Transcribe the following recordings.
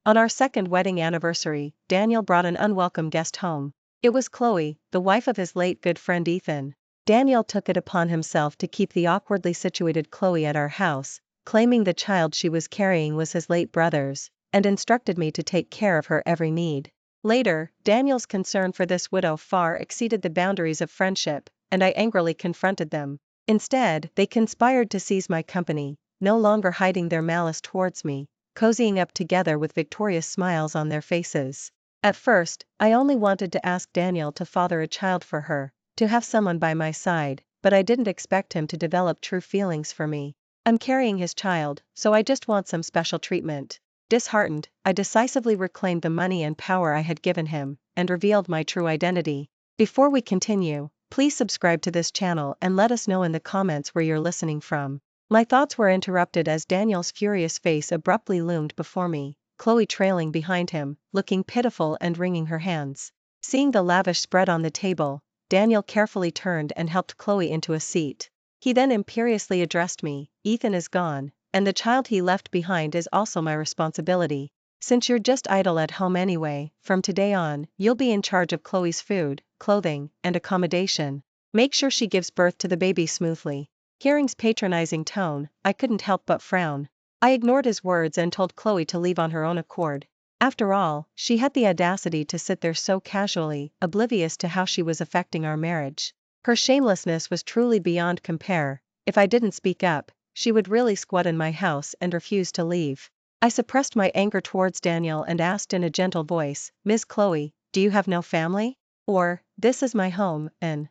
On our second wedding anniversary, Daniel brought an unwelcome guest home. It was Chloe, the wife of his late good friend Ethan. Daniel took it upon himself to keep the awkwardly situated Chloe at our house, claiming the child she was carrying was his late brother's, and instructed me to take care of her every need. Later, Daniel's concern for this widow far exceeded the boundaries of friendship, and I angrily confronted them. Instead, they conspired to seize my company, no longer hiding their malice towards me, cozying up together with victorious smiles on their faces. At first, I only wanted to ask Daniel to father a child for her, to have someone by my side, but I didn't expect him to develop true feelings for me. I'm carrying his child, so I just want some special treatment. Disheartened, I decisively reclaimed the money and power I had given him, and revealed my true identity. Before we continue, please subscribe to this channel and let us know in the comments where you're listening from. My thoughts were interrupted as Daniel's furious face abruptly loomed before me, Chloe trailing behind him, looking pitiful and wringing her hands. Seeing the lavish spread on the table, Daniel carefully turned and helped Chloe into a seat. He then imperiously addressed me, "Ethan is gone, and the child he left behind is also my responsibility. Since you're just idle at home anyway, from today on, you'll be in charge of Chloe's food, clothing, and accommodation. Make sure she gives birth to the baby smoothly." Hearing his patronizing tone, I couldn't help but frown. I ignored his words and told Chloe to leave on her own accord. After all, she had the audacity to sit there so casually, oblivious to how she was affecting our marriage. Her shamelessness was truly beyond compare. If I didn't speak up, she would really squat in my house and refuse to leave. I suppressed my anger towards Daniel and asked in a gentle voice, "Miss Chloe, do you have no family? Or, this is my home, and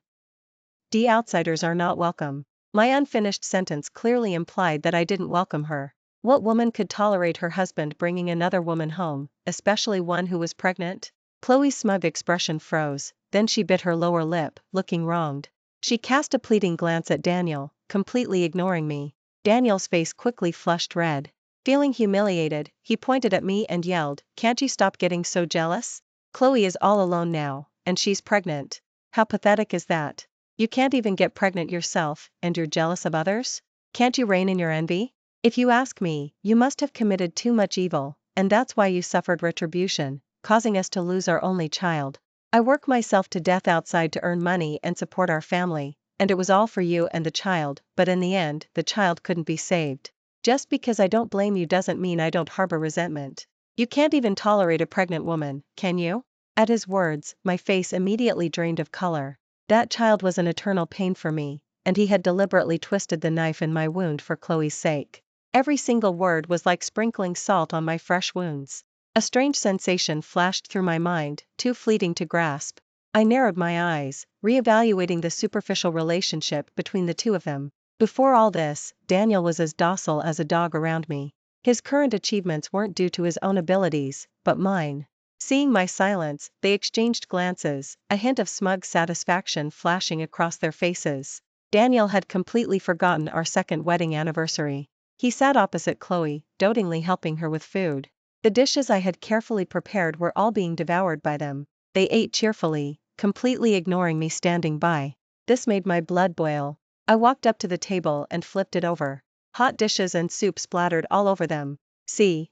outsiders are not welcome." My unfinished sentence clearly implied that I didn't welcome her. What woman could tolerate her husband bringing another woman home, especially one who was pregnant? Chloe's smug expression froze, then she bit her lower lip, looking wronged. She cast a pleading glance at Daniel, completely ignoring me. Daniel's face quickly flushed red. Feeling humiliated, he pointed at me and yelled, "Can't you stop getting so jealous? Chloe is all alone now, and she's pregnant. How pathetic is that? You can't even get pregnant yourself, and you're jealous of others? Can't you rein in your envy? If you ask me, you must have committed too much evil, and that's why you suffered retribution, causing us to lose our only child. I work myself to death outside to earn money and support our family, and it was all for you and the child, but in the end, the child couldn't be saved. Just because I don't blame you doesn't mean I don't harbor resentment. You can't even tolerate a pregnant woman, can you?" At his words, my face immediately drained of color. That child was an eternal pain for me, and he had deliberately twisted the knife in my wound for Chloe's sake. Every single word was like sprinkling salt on my fresh wounds. A strange sensation flashed through my mind, too fleeting to grasp. I narrowed my eyes, reevaluating the superficial relationship between the two of them. Before all this, Daniel was as docile as a dog around me. His current achievements weren't due to his own abilities, but mine. Seeing my silence, they exchanged glances, a hint of smug satisfaction flashing across their faces. Daniel had completely forgotten our second wedding anniversary. He sat opposite Chloe, dotingly helping her with food. The dishes I had carefully prepared were all being devoured by them. They ate cheerfully, completely ignoring me standing by. This made my blood boil. I walked up to the table and flipped it over. Hot dishes and soup splattered all over them. "See!"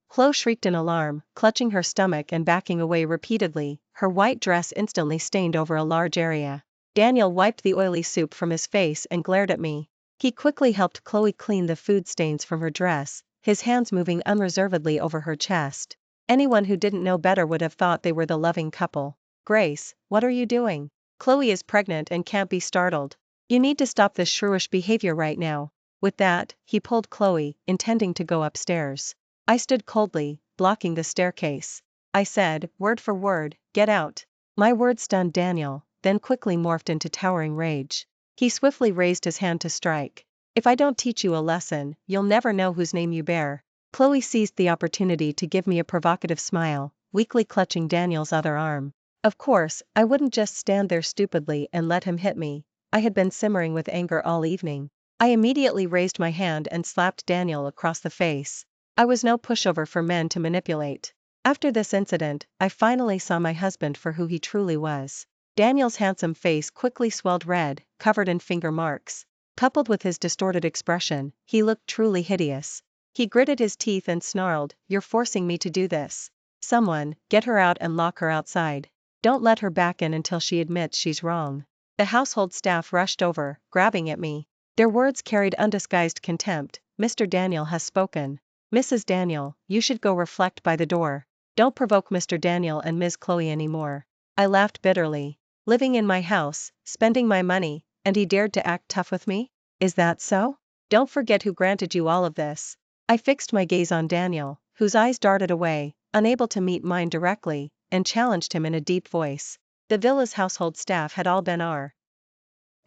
Chloe shrieked in alarm, clutching her stomach and backing away repeatedly, her white dress instantly stained over a large area. Daniel wiped the oily soup from his face and glared at me. He quickly helped Chloe clean the food stains from her dress, his hands moving unreservedly over her chest. Anyone who didn't know better would have thought they were the loving couple. "Grace, what are you doing? Chloe is pregnant and can't be startled. You need to stop this shrewish behavior right now." With that, he pulled Chloe, intending to go upstairs. I stood coldly, blocking the staircase. I said, word for word, "Get out." My words stunned Daniel, then quickly morphed into towering rage. He swiftly raised his hand to strike. "If I don't teach you a lesson, you'll never know whose name you bear." Chloe seized the opportunity to give me a provocative smile, weakly clutching Daniel's other arm. Of course, I wouldn't just stand there stupidly and let him hit me. I had been simmering with anger all evening. I immediately raised my hand and slapped Daniel across the face. I was no pushover for men to manipulate. After this incident, I finally saw my husband for who he truly was. Daniel's handsome face quickly swelled red, covered in finger marks. Coupled with his distorted expression, he looked truly hideous. He gritted his teeth and snarled, "You're forcing me to do this. Someone, get her out and lock her outside. Don't let her back in until she admits she's wrong." The household staff rushed over, grabbing at me. Their words carried undisguised contempt. "Mr. Daniel has spoken. Mrs. Daniel, you should go reflect by the door. Don't provoke Mr. Daniel and Ms. Chloe anymore." I laughed bitterly. Living in my house, spending my money, and he dared to act tough with me? Is that so? Don't forget who granted you all of this. I fixed my gaze on Daniel, whose eyes darted away, unable to meet mine directly, and challenged him in a deep voice. The villa's household staff had all been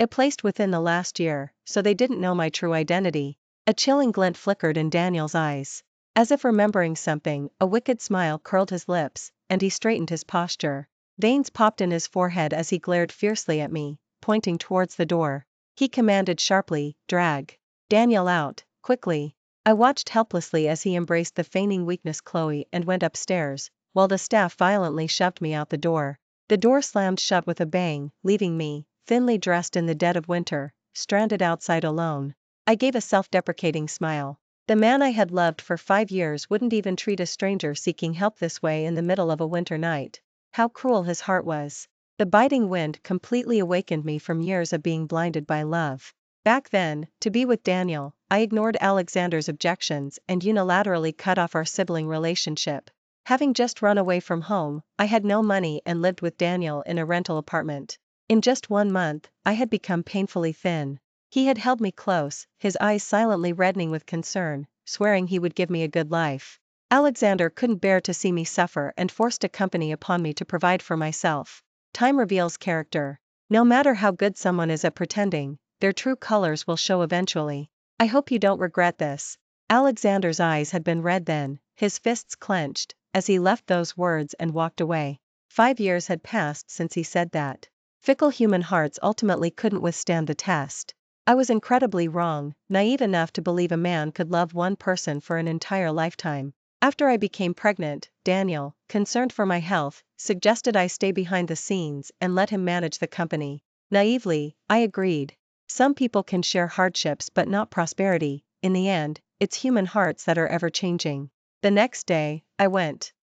placed within the last year, so they didn't know my true identity. A chilling glint flickered in Daniel's eyes. As if remembering something, a wicked smile curled his lips, and he straightened his posture. Veins popped in his forehead as he glared fiercely at me, pointing towards the door. He commanded sharply, "Drag Daniel out, quickly." I watched helplessly as he embraced the feigning weakness Chloe and went upstairs, while the staff violently shoved me out the door. The door slammed shut with a bang, leaving me, thinly dressed in the dead of winter, stranded outside alone. I gave a self-deprecating smile. The man I had loved for 5 years wouldn't even treat a stranger seeking help this way in the middle of a winter night. How cruel his heart was. The biting wind completely awakened me from years of being blinded by love. Back then, to be with Daniel, I ignored Alexander's objections and unilaterally cut off our sibling relationship. Having just run away from home, I had no money and lived with Daniel in a rental apartment. In just 1 month, I had become painfully thin. He had held me close, his eyes silently reddening with concern, swearing he would give me a good life. Alexander couldn't bear to see me suffer and forced a company upon me to provide for myself. Time reveals character. No matter how good someone is at pretending, their true colors will show eventually. I hope you don't regret this. Alexander's eyes had been red then, his fists clenched, as he left those words and walked away. 5 years had passed since he said that. Fickle human hearts ultimately couldn't withstand the test. I was incredibly wrong, naive enough to believe a man could love one person for an entire lifetime. After I became pregnant, Daniel, concerned for my health, suggested I stay behind the scenes and let him manage the company. Naively, I agreed. Some people can share hardships but not prosperity. In the end, it's human hearts that are ever changing. The next day, I went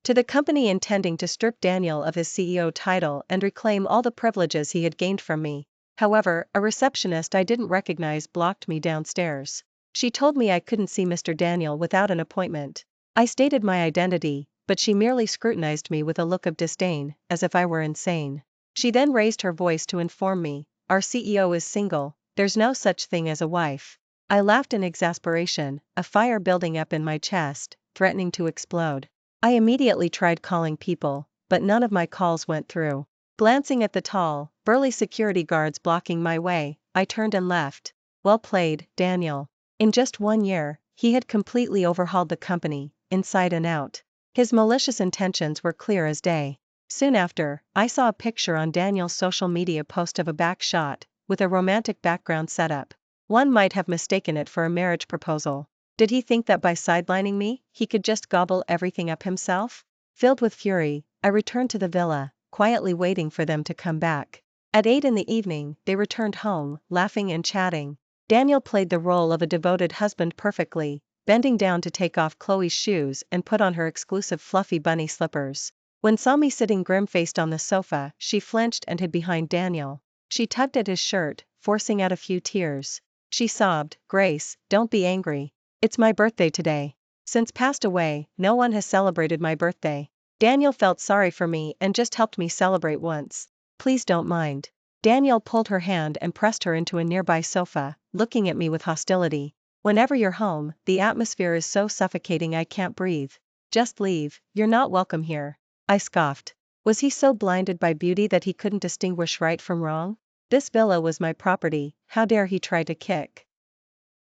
to the company intending to strip Daniel of his CEO title and reclaim all the privileges he had gained from me. However, a receptionist I didn't recognize blocked me downstairs. She told me I couldn't see Mr. Daniel without an appointment. I stated my identity, but she merely scrutinized me with a look of disdain, as if I were insane. She then raised her voice to inform me, "Our CEO is single, there's no such thing as a wife." I laughed in exasperation, a fire building up in my chest, threatening to explode. I immediately tried calling people, but none of my calls went through. Glancing at the tall, burly security guards blocking my way, I turned and left. Well played, Daniel. In just 1 year, he had completely overhauled the company, inside and out. His malicious intentions were clear as day. Soon after, I saw a picture on Daniel's social media post of a back shot, with a romantic background setup. One might have mistaken it for a marriage proposal. Did he think that by sidelining me, he could just gobble everything up himself? Filled with fury, I returned to the villa, quietly waiting for them to come back. At 8 in the evening, they returned home, laughing and chatting. Daniel played the role of a devoted husband perfectly, bending down to take off Chloe's shoes and put on her exclusive fluffy bunny slippers. When saw me sitting grim-faced on the sofa, she flinched and hid behind Daniel. She tugged at his shirt, forcing out a few tears. She sobbed, "Grace, don't be angry. It's my birthday today. Since passed away, no one has celebrated my birthday. Daniel felt sorry for me and just helped me celebrate once. Please don't mind." Daniel pulled her hand and pressed her into a nearby sofa, looking at me with hostility. "Whenever you're home, the atmosphere is so suffocating I can't breathe. Just leave, you're not welcome here." I scoffed. Was he so blinded by beauty that he couldn't distinguish right from wrong? This villa was my property, how dare he try to kick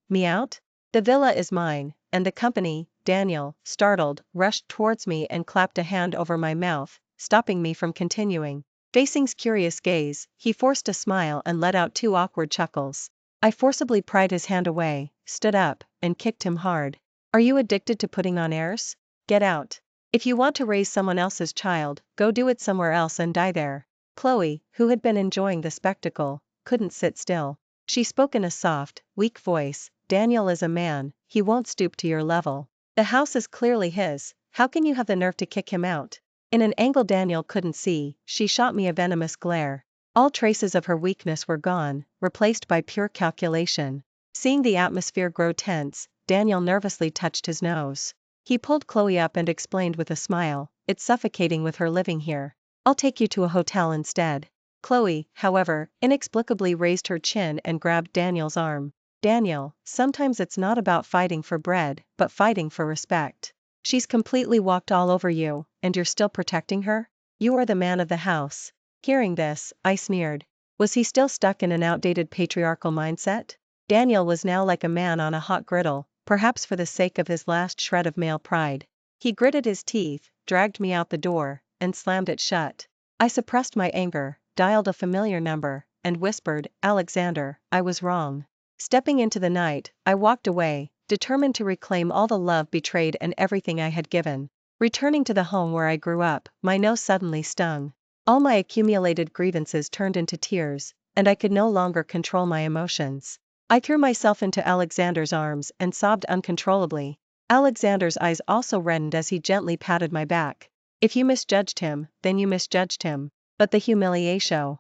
me out? "The villa is mine," and the company, Daniel, startled, rushed towards me and clapped a hand over my mouth, stopping me from continuing. Facing's curious gaze, he forced a smile and let out 2 awkward chuckles. I forcibly pried his hand away, stood up, and kicked him hard. "Are you addicted to putting on airs? Get out. If you want to raise someone else's child, go do it somewhere else and die there." Chloe, who had been enjoying the spectacle, couldn't sit still. She spoke in a soft, weak voice, "Daniel is a man, he won't stoop to your level. The house is clearly his, how can you have the nerve to kick him out? In an angle Daniel couldn't see, she shot me a venomous glare. All traces of her weakness were gone, replaced by pure calculation. Seeing the atmosphere grow tense, Daniel nervously touched his nose. He pulled Chloe up and explained with a smile, "It's suffocating with her living here. I'll take you to a hotel instead." Chloe, however, inexplicably raised her chin and grabbed Daniel's arm. "Daniel, sometimes it's not about fighting for bread, but fighting for respect. She's completely walked all over you, and you're still protecting her? You are the man of the house." Hearing this, I sneered. Was he still stuck in an outdated patriarchal mindset? Daniel was now like a man on a hot griddle, perhaps for the sake of his last shred of male pride. He gritted his teeth, dragged me out the door, and slammed it shut. I suppressed my anger, dialed a familiar number, and whispered, "Alexander, I was wrong." Stepping into the night, I walked away, determined to reclaim all the love betrayed and everything I had given. Returning to the home where I grew up, my nose suddenly stung. All my accumulated grievances turned into tears, and I could no longer control my emotions. I threw myself into Alexander's arms and sobbed uncontrollably. Alexander's eyes also reddened as he gently patted my back. "If you misjudged him, then you misjudged him. But the humiliation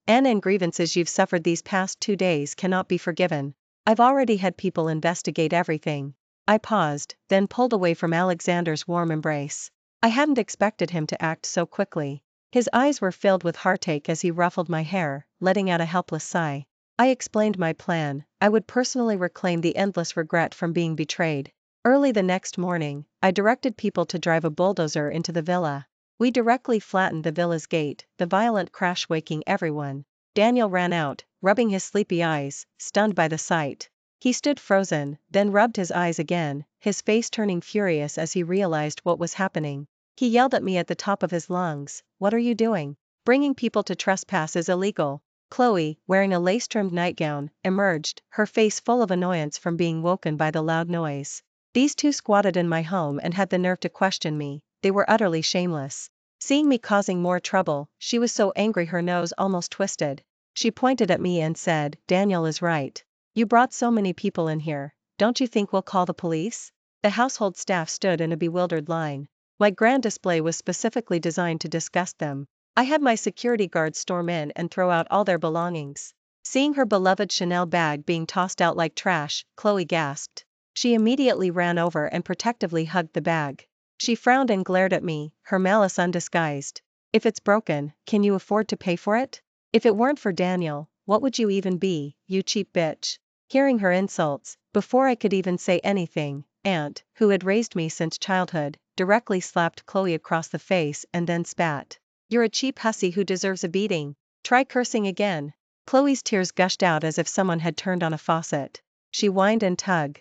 and grievances you've suffered these past 2 days cannot be forgiven. I've already had people investigate everything." I paused, then pulled away from Alexander's warm embrace. I hadn't expected him to act so quickly. His eyes were filled with heartache as he ruffled my hair, letting out a helpless sigh. I explained my plan. I would personally reclaim the endless regret from being betrayed. Early the next morning, I directed people to drive a bulldozer into the villa. We directly flattened the villa's gate, the violent crash waking everyone. Daniel ran out, rubbing his sleepy eyes, stunned by the sight. He stood frozen, then rubbed his eyes again, his face turning furious as he realized what was happening. He yelled at me at the top of his lungs, "What are you doing? Bringing people to trespass is illegal." Chloe, wearing a lace-trimmed nightgown, emerged, her face full of annoyance from being woken by the loud noise. These two squatted in my home and had the nerve to question me. They were utterly shameless. Seeing me causing more trouble, she was so angry her nose almost twisted. She pointed at me and said, "Daniel is right. You brought so many people in here, don't you think we'll call the police?" The household staff stood in a bewildered line. My grand display was specifically designed to disgust them. I had my security guards storm in and throw out all their belongings. Seeing her beloved Chanel bag being tossed out like trash, Chloe gasped. She immediately ran over and protectively hugged the bag. She frowned and glared at me, her malice undisguised. "If it's broken, can you afford to pay for it? If it weren't for Daniel, what would you even be, you cheap bitch?" Hearing her insults, before I could even say anything, Aunt, who had raised me since childhood, directly slapped Chloe across the face and then spat. "You're a cheap hussy who deserves a beating. Try cursing again." Chloe's tears gushed out as if someone had turned on a faucet. She whined and tugged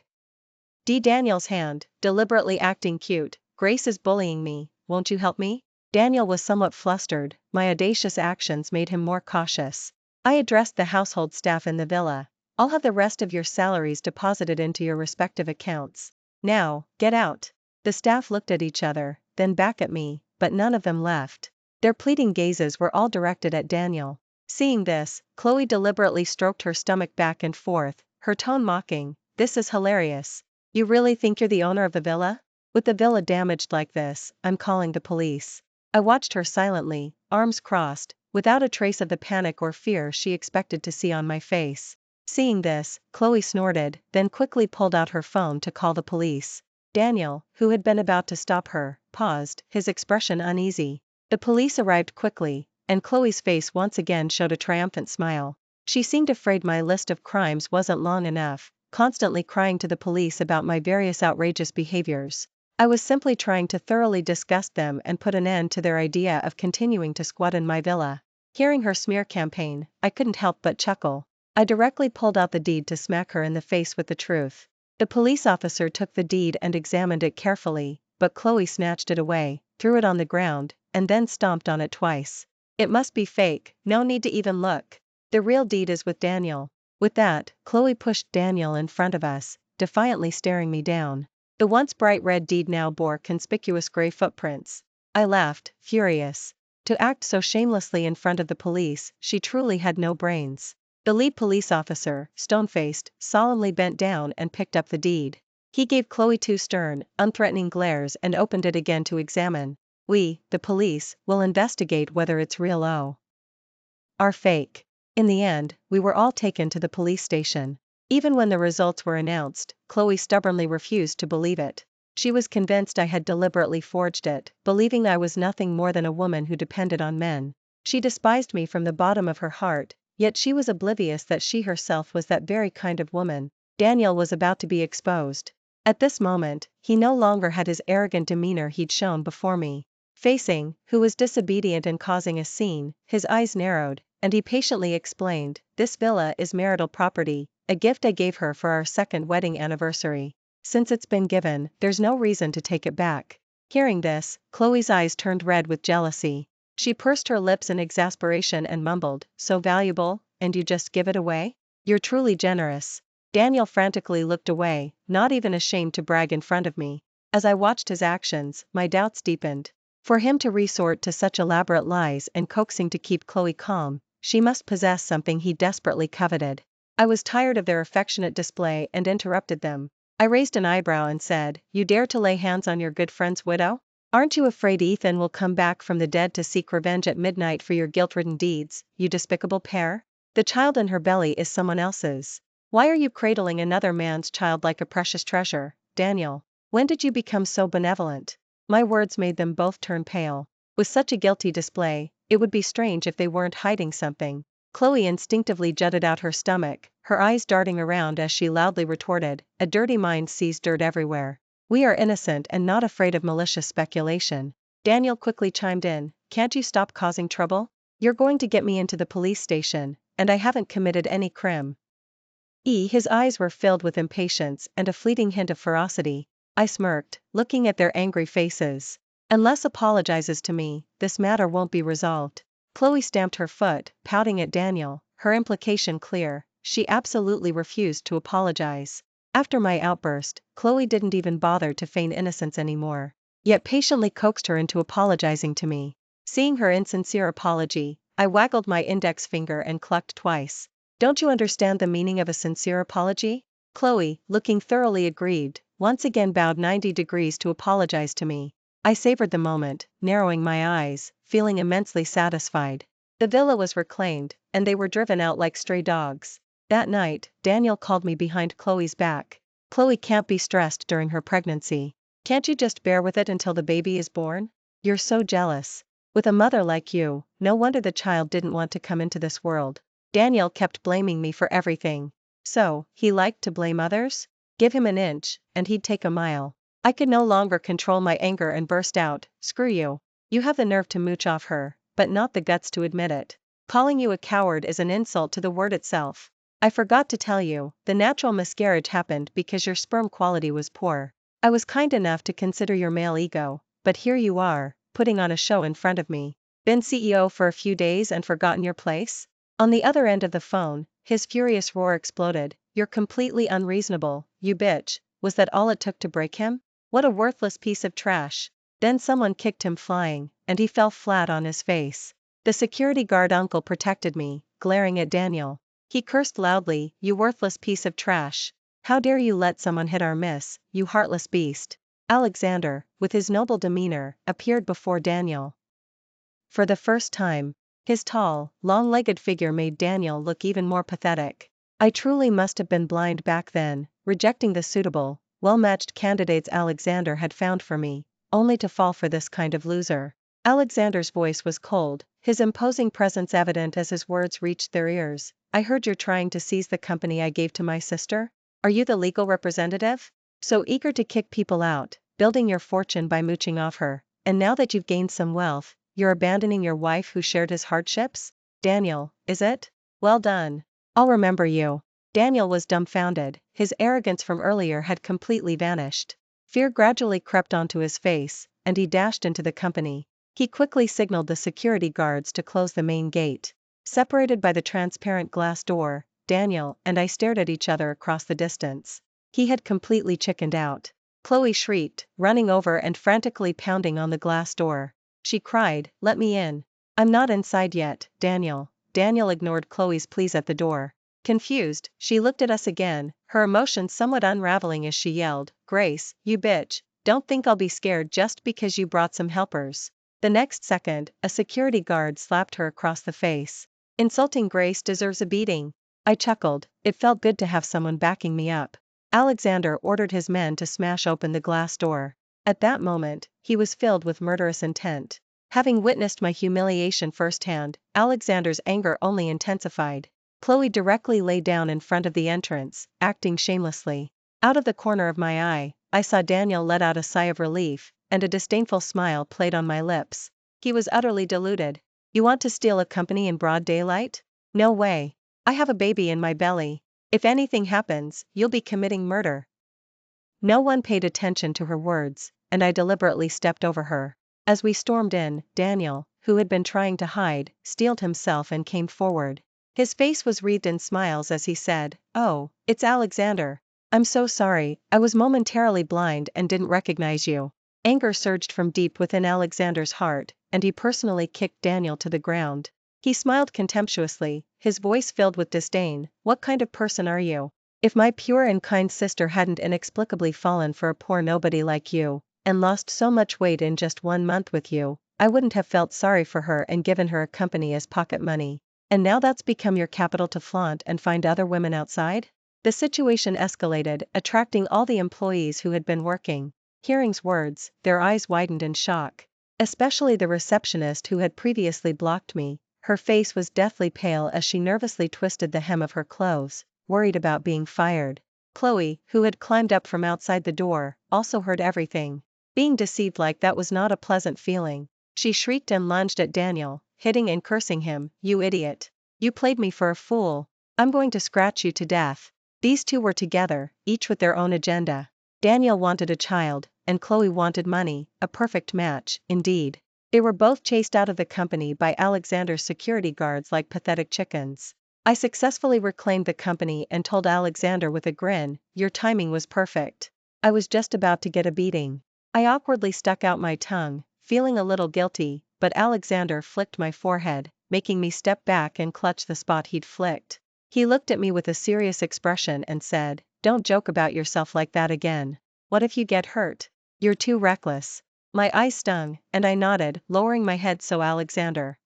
Daniel's hand, deliberately acting cute. "Grace is bullying me, won't you help me?" Daniel was somewhat flustered, my audacious actions made him more cautious. I addressed the household staff in the villa. "I'll have the rest of your salaries deposited into your respective accounts. Now, get out." The staff looked at each other, then back at me, but none of them left. Their pleading gazes were all directed at Daniel. Seeing this, Chloe deliberately stroked her stomach back and forth, her tone mocking. "This is hilarious. You really think you're the owner of the villa? With the villa damaged like this, I'm calling the police." I watched her silently, arms crossed, without a trace of the panic or fear she expected to see on my face. Seeing this, Chloe snorted, then quickly pulled out her phone to call the police. Daniel, who had been about to stop her, paused, his expression uneasy. The police arrived quickly, and Chloe's face once again showed a triumphant smile. She seemed afraid my list of crimes wasn't long enough, constantly crying to the police about my various outrageous behaviors. I was simply trying to thoroughly disgust them and put an end to their idea of continuing to squat in my villa. Hearing her smear campaign, I couldn't help but chuckle. I directly pulled out the deed to smack her in the face with the truth. The police officer took the deed and examined it carefully, but Chloe snatched it away, threw it on the ground, and then stomped on it twice. "It must be fake, no need to even look. The real deed is with Daniel." With that, Chloe pushed Daniel in front of us, defiantly staring me down. The once bright red deed now bore conspicuous gray footprints. I laughed, furious. To act so shamelessly in front of the police, she truly had no brains. The lead police officer, stone-faced, solemnly bent down and picked up the deed. He gave Chloe 2 stern, unthreatening glares and opened it again to examine. We, the police, will investigate whether it's real or fake. In the end, we were all taken to the police station. Even when the results were announced, Chloe stubbornly refused to believe it. She was convinced I had deliberately forged it, believing I was nothing more than a woman who depended on men. She despised me from the bottom of her heart, yet she was oblivious that she herself was that very kind of woman. Daniel was about to be exposed. At this moment, he no longer had his arrogant demeanor he'd shown before me. Facing, who was disobedient and causing a scene, his eyes narrowed, and he patiently explained, "This villa is marital property, a gift I gave her for our second wedding anniversary. Since it's been given, there's no reason to take it back." Hearing this, Chloe's eyes turned red with jealousy. She pursed her lips in exasperation and mumbled, "So valuable, and you just give it away? You're truly generous." Daniel frantically looked away, not even ashamed to brag in front of me. As I watched his actions, my doubts deepened. For him to resort to such elaborate lies and coaxing to keep Chloe calm, she must possess something he desperately coveted. I was tired of their affectionate display and interrupted them. I raised an eyebrow and said, "You dare to lay hands on your good friend's widow? Aren't you afraid Ethan will come back from the dead to seek revenge at midnight for your guilt-ridden deeds, you despicable pair? The child in her belly is someone else's. Why are you cradling another man's child like a precious treasure, Daniel? When did you become so benevolent?" My words made them both turn pale. With such a guilty display, it would be strange if they weren't hiding something. Chloe instinctively jutted out her stomach, her eyes darting around as she loudly retorted, "A dirty mind sees dirt everywhere. We are innocent and not afraid of malicious speculation." Daniel quickly chimed in, "Can't you stop causing trouble? You're going to get me into the police station, and I haven't committed any crime." His eyes were filled with impatience and a fleeting hint of ferocity. I smirked, looking at their angry faces. "Unless apologizes to me, this matter won't be resolved." Chloe stamped her foot, pouting at Daniel, her implication clear. She absolutely refused to apologize. After my outburst, Chloe didn't even bother to feign innocence anymore, yet patiently coaxed her into apologizing to me. Seeing her insincere apology, I waggled my index finger and clucked twice. "Don't you understand the meaning of a sincere apology?" Chloe, looking thoroughly aggrieved, once again bowed 90 degrees to apologize to me. I savored the moment, narrowing my eyes, feeling immensely satisfied. The villa was reclaimed, and they were driven out like stray dogs. That night, Daniel called me behind Chloe's back. "Chloe can't be stressed during her pregnancy. Can't you just bear with it until the baby is born? You're so jealous. With a mother like you, no wonder the child didn't want to come into this world." Daniel kept blaming me for everything. So, he liked to blame others? Give him an inch, and he'd take a mile. I could no longer control my anger and burst out, "Screw you. You have the nerve to mooch off her, but not the guts to admit it. Calling you a coward is an insult to the word itself. I forgot to tell you, the natural miscarriage happened because your sperm quality was poor. I was kind enough to consider your male ego, but here you are, putting on a show in front of me. Been CEO for a few days and forgotten your place?" On the other end of the phone, his furious roar exploded, "You're completely unreasonable, you bitch. Was that all it took to break him? What a worthless piece of trash." Then someone kicked him flying, and he fell flat on his face. The security guard uncle protected me, glaring at Daniel. He cursed loudly, "You worthless piece of trash. How dare you let someone hit our miss, you heartless beast." Alexander, with his noble demeanor, appeared before Daniel. For the first time, his tall, long-legged figure made Daniel look even more pathetic. I truly must have been blind back then, rejecting the suitable, well-matched candidates Alexander had found for me, only to fall for this kind of loser. Alexander's voice was cold, his imposing presence evident as his words reached their ears. "I heard you're trying to seize the company I gave to my sister? Are you the legal representative? So eager to kick people out, building your fortune by mooching off her, and now that you've gained some wealth, you're abandoning your wife who shared his hardships? Daniel, is it? Well done. I'll remember you." Daniel was dumbfounded, his arrogance from earlier had completely vanished. Fear gradually crept onto his face, and he dashed into the company. He quickly signaled the security guards to close the main gate. Separated by the transparent glass door, Daniel and I stared at each other across the distance. He had completely chickened out. Chloe shrieked, running over and frantically pounding on the glass door. She cried, "Let me in. I'm not inside yet, Daniel." Daniel ignored Chloe's pleas at the door. Confused, she looked at us again, her emotions somewhat unraveling as she yelled, "Grace, you bitch, don't think I'll be scared just because you brought some helpers." The next second, a security guard slapped her across the face. "Insulting Grace deserves a beating." I chuckled, it felt good to have someone backing me up. Alexander ordered his men to smash open the glass door. At that moment, he was filled with murderous intent. Having witnessed my humiliation firsthand, Alexander's anger only intensified. Chloe directly lay down in front of the entrance, acting shamelessly. Out of the corner of my eye, I saw Daniel let out a sigh of relief, and a disdainful smile played on my lips. He was utterly deluded. "You want to steal a company in broad daylight? No way. I have a baby in my belly. If anything happens, you'll be committing murder." No one paid attention to her words, and I deliberately stepped over her. As we stormed in, Daniel, who had been trying to hide, steeled himself and came forward. His face was wreathed in smiles as he said, "Oh, it's Alexander. I'm so sorry, I was momentarily blind and didn't recognize you." Anger surged from deep within Alexander's heart, and he personally kicked Daniel to the ground. He smiled contemptuously, his voice filled with disdain. "What kind of person are you? If my pure and kind sister hadn't inexplicably fallen for a poor nobody like you, and lost so much weight in just 1 month with you, I wouldn't have felt sorry for her and given her a company as pocket money. And now that's become your capital to flaunt and find other women outside?" The situation escalated, attracting all the employees who had been working. Hearing's words, their eyes widened in shock. Especially the receptionist who had previously blocked me. Her face was deathly pale as she nervously twisted the hem of her clothes, worried about being fired. Chloe, who had climbed up from outside the door, also heard everything. Being deceived like that was not a pleasant feeling. She shrieked and lunged at Daniel, hitting and cursing him. "You idiot. You played me for a fool. I'm going to scratch you to death." These two were together, each with their own agenda. Daniel wanted a child, and Chloe wanted money, a perfect match, indeed. They were both chased out of the company by Alexander's security guards like pathetic chickens. I successfully reclaimed the company and told Alexander with a grin, "Your timing was perfect." I was just about to get a beating. I awkwardly stuck out my tongue, feeling a little guilty, but Alexander flicked my forehead, making me step back and clutch the spot he'd flicked. He looked at me with a serious expression and said, "Don't joke about yourself like that again. What if you get hurt? You're too reckless." My eyes stung, and I nodded, lowering my head so Alexander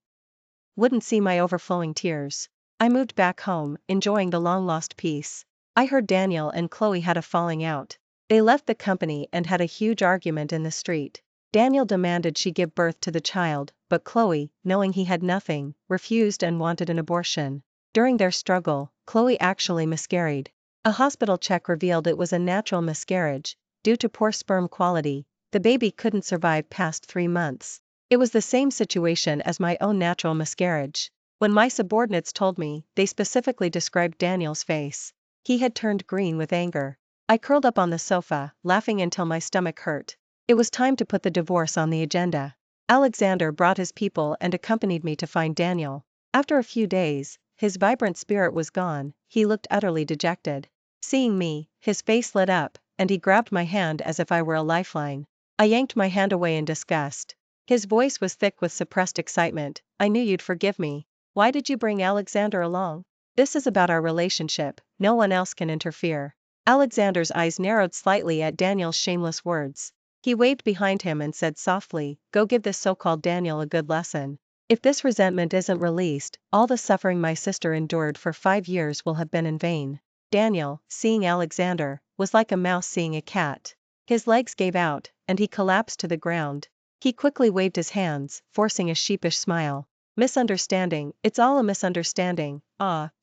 wouldn't see my overflowing tears. I moved back home, enjoying the long-lost peace. I heard Daniel and Chloe had a falling out. They left the company and had a huge argument in the street. Daniel demanded she give birth to the child, but Chloe, knowing he had nothing, refused and wanted an abortion. During their struggle, Chloe actually miscarried. A hospital check revealed it was a natural miscarriage. Due to poor sperm quality, the baby couldn't survive past 3 months. It was the same situation as my own natural miscarriage. When my subordinates told me, they specifically described Daniel's face. He had turned green with anger. I curled up on the sofa, laughing until my stomach hurt. It was time to put the divorce on the agenda. Alexander brought his people and accompanied me to find Daniel. After a few days, his vibrant spirit was gone, he looked utterly dejected. Seeing me, his face lit up, and he grabbed my hand as if I were a lifeline. I yanked my hand away in disgust. His voice was thick with suppressed excitement. "I knew you'd forgive me. Why did you bring Alexander along? This is about our relationship, no one else can interfere." Alexander's eyes narrowed slightly at Daniel's shameless words. He waved behind him and said softly, "Go give this so-called Daniel a good lesson. If this resentment isn't released, all the suffering my sister endured for 5 years will have been in vain." Daniel, seeing Alexander, was like a mouse seeing a cat. His legs gave out, and he collapsed to the ground. He quickly waved his hands, forcing a sheepish smile. "Misunderstanding, it's all a misunderstanding."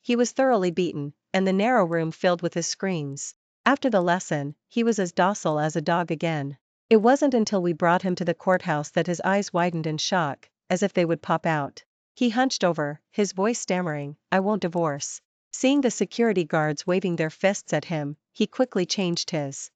He was thoroughly beaten, and the narrow room filled with his screams. After the lesson, he was as docile as a dog again. It wasn't until we brought him to the courthouse that his eyes widened in shock, as if they would pop out. He hunched over, his voice stammering, "I won't divorce." Seeing the security guards waving their fists at him, he quickly changed his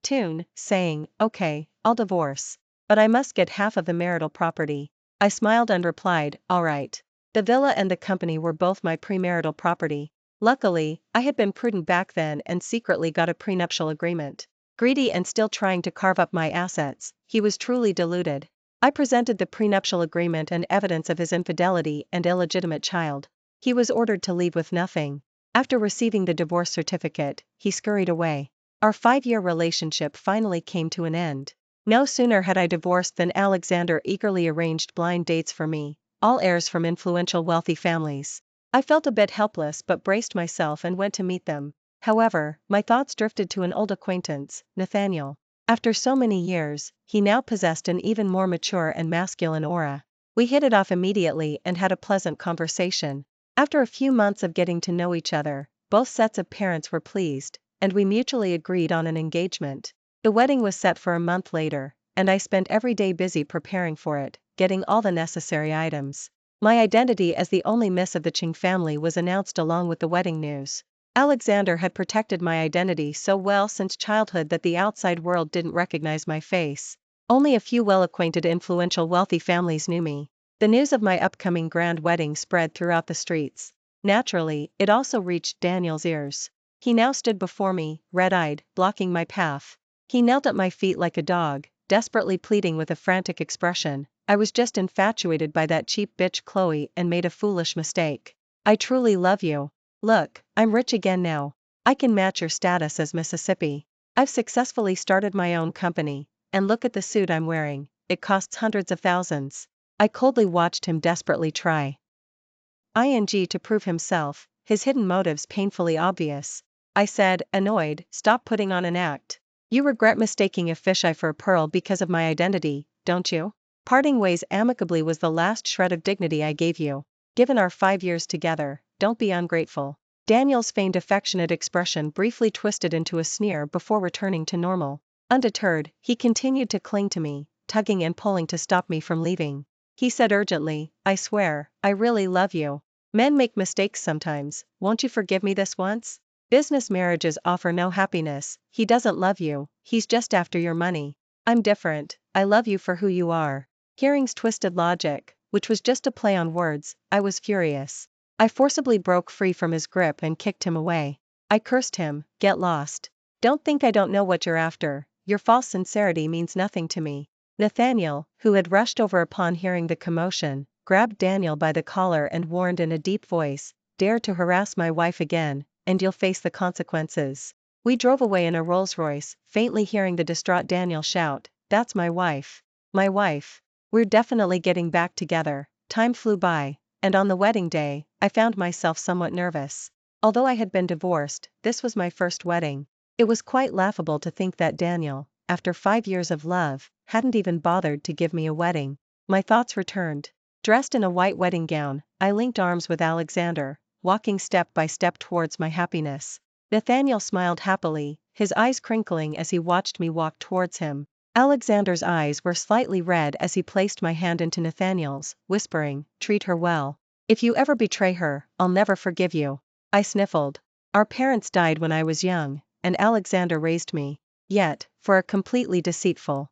tune, saying, "Okay, I'll divorce. But I must get half of the marital property." I smiled and replied, "All right." The villa and the company were both my premarital property. Luckily, I had been prudent back then and secretly got a prenuptial agreement. Greedy and still trying to carve up my assets, he was truly deluded. I presented the prenuptial agreement and evidence of his infidelity and illegitimate child. He was ordered to leave with nothing. After receiving the divorce certificate, he scurried away. Our 5-year relationship finally came to an end. No sooner had I divorced than Alexander eagerly arranged blind dates for me, all heirs from influential wealthy families. I felt a bit helpless but braced myself and went to meet them. However, my thoughts drifted to an old acquaintance, Nathaniel. After so many years, he now possessed an even more mature and masculine aura. We hit it off immediately and had a pleasant conversation. After a few months of getting to know each other, both sets of parents were pleased, and we mutually agreed on an engagement. The wedding was set for a month later, and I spent every day busy preparing for it, getting all the necessary items. My identity as the only miss of the Ching family was announced along with the wedding news. Alexander had protected my identity so well since childhood that the outside world didn't recognize my face. Only a few well-acquainted influential wealthy families knew me. The news of my upcoming grand wedding spread throughout the streets. Naturally, it also reached Daniel's ears. He now stood before me, red-eyed, blocking my path. He knelt at my feet like a dog, desperately pleading with a frantic expression. I was just infatuated by that cheap bitch Chloe and made a foolish mistake. I truly love you. Look, I'm rich again now. I can match your status as Mississippi. I've successfully started my own company, and look at the suit I'm wearing, it costs hundreds of thousands. I coldly watched him desperately try to prove himself, his hidden motives painfully obvious. I said, annoyed, stop putting on an act. You regret mistaking a fisheye for a pearl because of my identity, don't you? Parting ways amicably was the last shred of dignity I gave you. Given our 5 years together, don't be ungrateful. Daniel's feigned affectionate expression briefly twisted into a sneer before returning to normal. Undeterred, he continued to cling to me, tugging and pulling to stop me from leaving. He said urgently, I swear, I really love you. Men make mistakes sometimes, won't you forgive me this once? Business marriages offer no happiness, he doesn't love you, he's just after your money. I'm different, I love you for who you are. Hearing's twisted logic, which was just a play on words, I was furious. I forcibly broke free from his grip and kicked him away. I cursed him, get lost. Don't think I don't know what you're after, your false sincerity means nothing to me. Nathaniel, who had rushed over upon hearing the commotion, grabbed Daniel by the collar and warned in a deep voice, dare to harass my wife again, and you'll face the consequences. We drove away in a Rolls-Royce, faintly hearing the distraught Daniel shout, that's my wife. My wife. We're definitely getting back together. Time flew by, and on the wedding day, I found myself somewhat nervous. Although I had been divorced, this was my first wedding. It was quite laughable to think that Daniel, after 5 years of love, hadn't even bothered to give me a wedding. My thoughts returned. Dressed in a white wedding gown, I linked arms with Alexander, walking step by step towards my happiness. Nathaniel smiled happily, his eyes crinkling as he watched me walk towards him. Alexander's eyes were slightly red as he placed my hand into Nathaniel's, whispering, treat her well. If you ever betray her, I'll never forgive you. I sniffled. Our parents died when I was young, and Alexander raised me. Yet, for a completely deceitful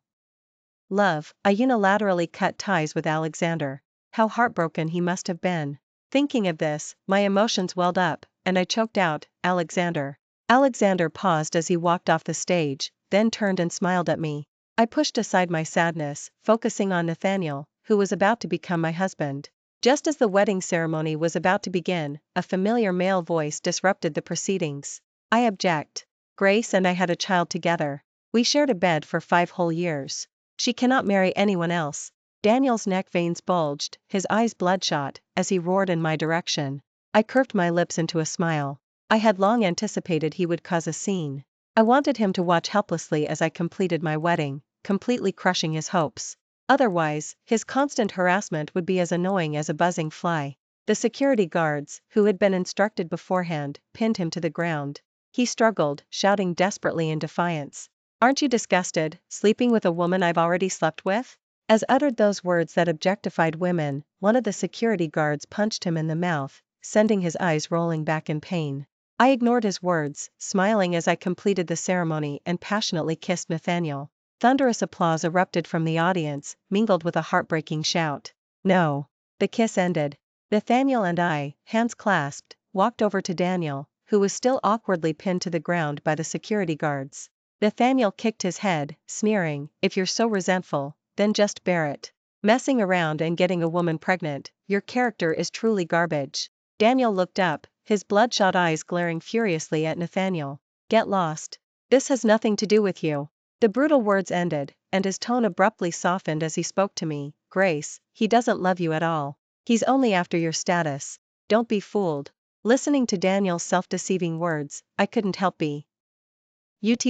love, I unilaterally cut ties with Alexander. How heartbroken he must have been. Thinking of this, my emotions welled up, and I choked out, Alexander. Alexander paused as he walked off the stage, then turned and smiled at me. I pushed aside my sadness, focusing on Nathaniel, who was about to become my husband. Just as the wedding ceremony was about to begin, a familiar male voice disrupted the proceedings. I object. Grace and I had a child together. We shared a bed for 5 whole years. She cannot marry anyone else. Daniel's neck veins bulged, his eyes bloodshot, as he roared in my direction. I curved my lips into a smile. I had long anticipated he would cause a scene. I wanted him to watch helplessly as I completed my wedding, completely crushing his hopes. Otherwise, his constant harassment would be as annoying as a buzzing fly. The security guards, who had been instructed beforehand, pinned him to the ground. He struggled, shouting desperately in defiance. Aren't you disgusted, sleeping with a woman I've already slept with? As uttered those words that objectified women, one of the security guards punched him in the mouth, sending his eyes rolling back in pain. I ignored his words, smiling as I completed the ceremony and passionately kissed Nathaniel. Thunderous applause erupted from the audience, mingled with a heartbreaking shout. No. The kiss ended. Nathaniel and I, hands clasped, walked over to Daniel, who was still awkwardly pinned to the ground by the security guards. Nathaniel kicked his head, sneering, if you're so resentful, then just bear it. Messing around and getting a woman pregnant, your character is truly garbage. Daniel looked up, his bloodshot eyes glaring furiously at Nathaniel. Get lost. This has nothing to do with you. The brutal words ended, and his tone abruptly softened as he spoke to me. Grace, he doesn't love you at all. He's only after your status. Don't be fooled. Listening to Daniel's self-deceiving words, I couldn't help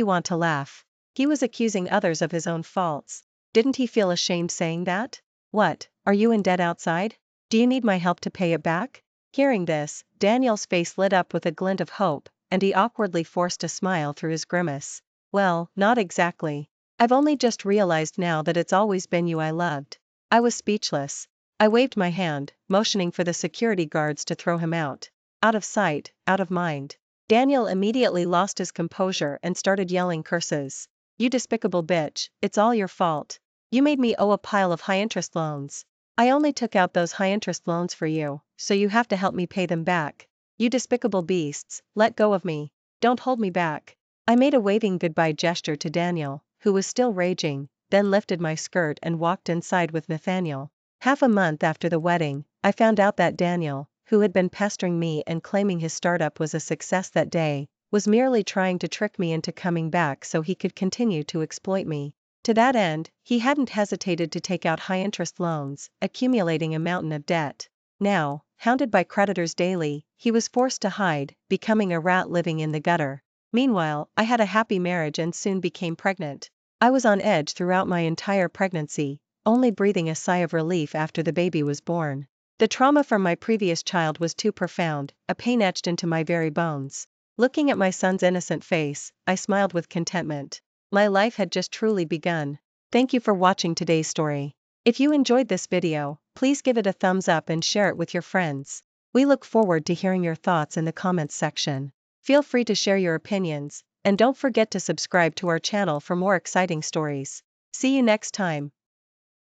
want to laugh. He was accusing others of his own faults. Didn't he feel ashamed saying that? What, are you in debt outside? Do you need my help to pay it back? Hearing this, Daniel's face lit up with a glint of hope, and he awkwardly forced a smile through his grimace. Well, not exactly. I've only just realized now that it's always been you I loved. I was speechless. I waved my hand, motioning for the security guards to throw him out. Out of sight, out of mind. Daniel immediately lost his composure and started yelling curses. You despicable bitch, it's all your fault. You made me owe a pile of high-interest loans. I only took out those high-interest loans for you, so you have to help me pay them back. You despicable beasts, let go of me. Don't hold me back. I made a waving goodbye gesture to Daniel, who was still raging, then lifted my skirt and walked inside with Nathaniel. Half a month after the wedding, I found out that Daniel, who had been pestering me and claiming his startup was a success that day, was merely trying to trick me into coming back so he could continue to exploit me. To that end, he hadn't hesitated to take out high-interest loans, accumulating a mountain of debt. Now, hounded by creditors daily, he was forced to hide, becoming a rat living in the gutter. Meanwhile, I had a happy marriage and soon became pregnant. I was on edge throughout my entire pregnancy, only breathing a sigh of relief after the baby was born. The trauma from my previous child was too profound, a pain etched into my very bones. Looking at my son's innocent face, I smiled with contentment. My life had just truly begun. Thank you for watching today's story. If you enjoyed this video, please give it a thumbs up and share it with your friends. We look forward to hearing your thoughts in the comments section. Feel free to share your opinions, and don't forget to subscribe to our channel for more exciting stories. See you next time.